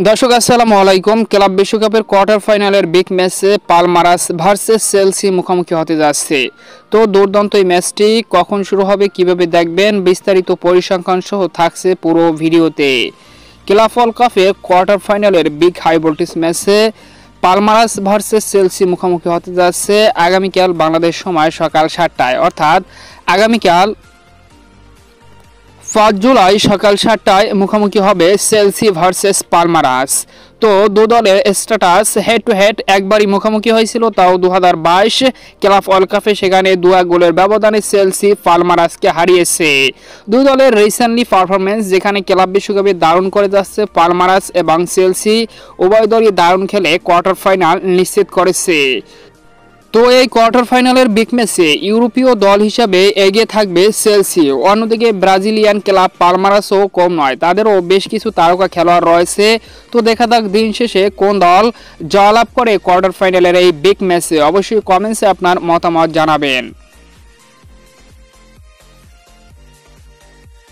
দর্শক আসসালামু আলাইকুম। ক্লাব বিশ্বকাপের কোয়ার্টার ফাইনালের বিগ ম্যাচে পালমারাস ভার্সেস চেলসি মুখোমুখি হতে যাচ্ছে। তো দুর্দান্ত এই ম্যাচটি কখন শুরু হবে, কিভাবে দেখবেন, বিস্তারিত পরিসংখ্যান সহ থাকছে পুরো ভিডিওতে। ক্লাব ওয়ার্ল্ড কাপের কোয়ার্টার ফাইনালের বিগ হাই ভোল্টেজ ম্যাচে পালমারাস ভার্সেস চেলসি মুখোমুখি হতে যাচ্ছে আগামীকাল বাংলাদেশ সময় সকাল 7টায়, অর্থাৎ আগামীকাল 5 জুলাই সকাল 7টায় মুখোমুখি হবে চেলসি ভার্সেস পালমারাস। তো দু দলের স্ট্যাটাস হেড টু হেড একবারই মুখোমুখি হয়েছিল, তাও 2022 ক্লাব ওয়ার্ল্ড কাপে। সেখানে 2 গোলের ব্যবধানে চেলসি পালমারাসকে হারিয়েছে। দুই দলের রিসেন্টলি পারফরমেন্স, যেখানে ক্লাব বিশ্বকাপে দারুণ করে যাচ্ছে পালমারাস এবং চেলসি, উভয় দলই দারুণ খেলে কোয়ার্টার ফাইনাল নিশ্চিত করেছে। তো এই কোয়ার্টার ফাইনালের বিগ ম্যাচে ইউরোপীয় দল হিসাবে এগিয়ে থাকবে চেলসি। অন্যদিকে ব্রাজিলিয়ান ক্লাব পালমারাসও কম নয়, তাদেরও বেশ কিছু তারকা খেলোয়াড় রয়েছে। তো দেখা যাক দিন শেষে কোন দল জয়লাভ করে কোয়ার্টার ফাইনালের এই বিগ ম্যাচে। অবশ্যই কমেন্টসে আপনার মতামত জানাবেন।